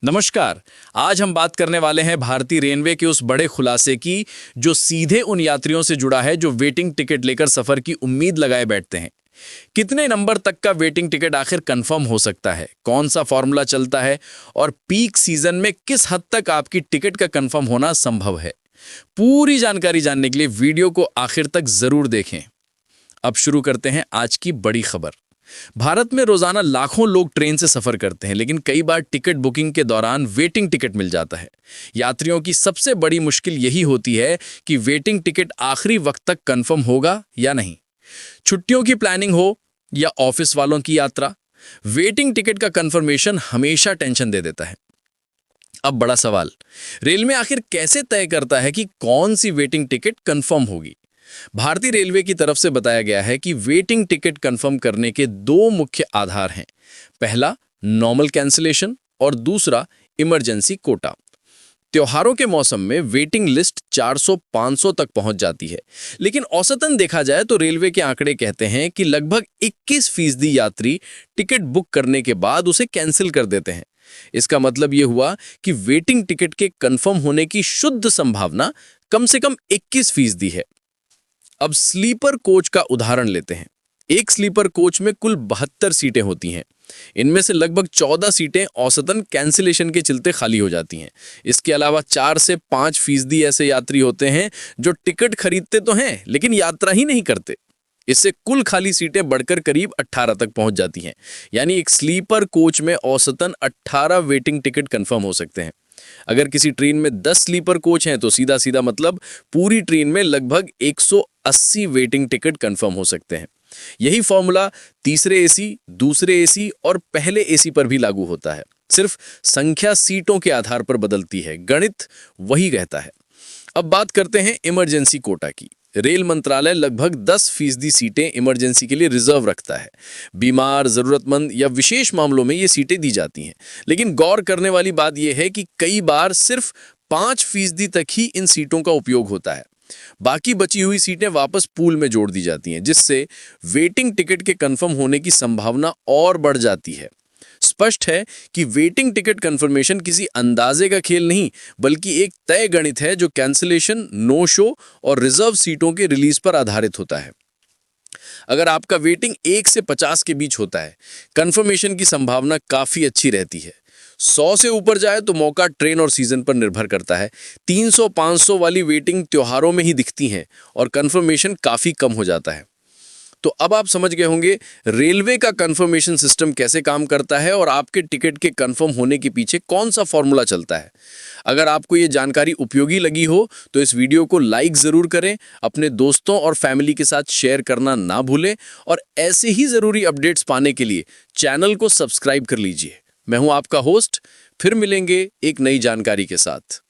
नमस्कार। आज हम बात करने वाले हैं भारतीय रेलवे के उस बड़े खुलासे की जो सीधे उन यात्रियों से जुड़ा है जो वेटिंग टिकट लेकर सफर की उम्मीद लगाए बैठते हैं। कितने नंबर तक का वेटिंग टिकट आखिर कंफर्म हो सकता है, कौन सा फॉर्मूला चलता है और पीक सीजन में किस हद तक आपकी टिकट का कंफर्म होना संभव है। पूरी जानकारी जानने के लिए वीडियो को आखिर तक जरूर देखें। अब शुरू करते हैं आज की बड़ी खबर। भारत में रोजाना लाखों लोग ट्रेन से सफर करते हैं, लेकिन कई बार टिकट बुकिंग के दौरान वेटिंग टिकट मिल जाता है। यात्रियों की सबसे बड़ी मुश्किल यही होती है कि वेटिंग टिकट आखिरी वक्त तक कंफर्म होगा या नहीं। छुट्टियों की प्लानिंग हो या ऑफिस वालों की यात्रा, वेटिंग टिकट का कंफर्मेशन हमेशा टेंशन दे देता है। अब बड़ा सवाल, रेलवे आखिर कैसे तय करता है कि कौन सी वेटिंग टिकट कंफर्म होगी। भारतीय रेलवे की तरफ से बताया गया है कि वेटिंग टिकट कंफर्म करने के दो मुख्य आधार हैं। पहला नॉर्मल कैंसिलेशन और दूसरा इमरजेंसी कोटा। त्योहारों के मौसम में वेटिंग लिस्ट 400-500 तक पहुंच जाती है, लेकिन औसतन देखा जाए तो रेलवे के आंकड़े कहते हैं कि लगभग 21% यात्री टिकट बुक करने के बाद उसे कैंसिल कर देते हैं। इसका मतलब यह हुआ कि वेटिंग टिकट के कंफर्म होने की शुद्ध संभावना कम से कम 21% है। अब स्लीपर कोच का उदाहरण लेते हैं। एक स्लीपर कोच में कुल 72 सीटें होती हैं। इनमें से लगभग 14 सीटें औसतन कैंसिलेशन के चलते खाली हो जाती हैं। इसके अलावा 4 से 5% ऐसे यात्री होते हैं जो टिकट खरीदते तो हैं लेकिन यात्रा ही नहीं करते। इससे कुल खाली सीटें बढ़कर करीब 18 तक पहुंच जाती हैं। यानी एक स्लीपर कोच में औसतन 18 वेटिंग टिकट कंफर्म हो सकते हैं। अगर किसी ट्रेन में 10 स्लीपर कोच हैं तो सीधा सीधा मतलब पूरी ट्रेन में लगभग 180 वेटिंग टिकट कंफर्म हो सकते हैं। यही फॉर्मूला तीसरे एसी, दूसरे एसी और पहले एसी पर भी लागू होता है। सिर्फ संख्या सीटों के आधार पर बदलती है, गणित वही रहता है। अब बात करते हैं इमरजेंसी कोटा की। रेल मंत्रालय लगभग 10% सीटें इमरजेंसी के लिए रिजर्व रखता है। बीमार, जरूरतमंद या विशेष मामलों में ये सीटें दी जाती हैं। लेकिन गौर करने वाली बात यह है कि कई बार सिर्फ 5% तक ही इन सीटों का उपयोग होता है। बाकी बची हुई सीटें वापस पूल में जोड़ दी जाती हैं, जिससे वेटिंग टिकट के कंफर्म होने की संभावना और बढ़ जाती है। स्पष्ट है कि वेटिंग टिकट कंफर्मेशन किसी अंदाजे का खेल नहीं, बल्कि एक तय गणित है जो कैंसिलेशन, नो शो और रिजर्व सीटों के रिलीज पर आधारित होता है। अगर आपका वेटिंग 1 से 50 के बीच होता है, कंफर्मेशन की संभावना काफी अच्छी रहती है। 100 से ऊपर जाए तो मौका ट्रेन और सीजन पर निर्भर करता है। 300-500 वाली वेटिंग त्योहारों में ही दिखती हैं और कंफर्मेशन काफी कम हो जाता है। तो अब आप समझ गए होंगे रेलवे का कंफर्मेशन सिस्टम कैसे काम करता है और आपके टिकट के कंफर्म होने के पीछे कौन सा फॉर्मूला चलता है। अगर आपको ये जानकारी उपयोगी लगी हो तो इस वीडियो को लाइक जरूर करें, अपने दोस्तों और फैमिली के साथ शेयर करना ना भूलें और ऐसे ही जरूरी अपडेट्स पाने के लिए चैनल को सब्सक्राइब कर लीजिए। मैं हूं आपका होस्ट, फिर मिलेंगे एक नई जानकारी के साथ।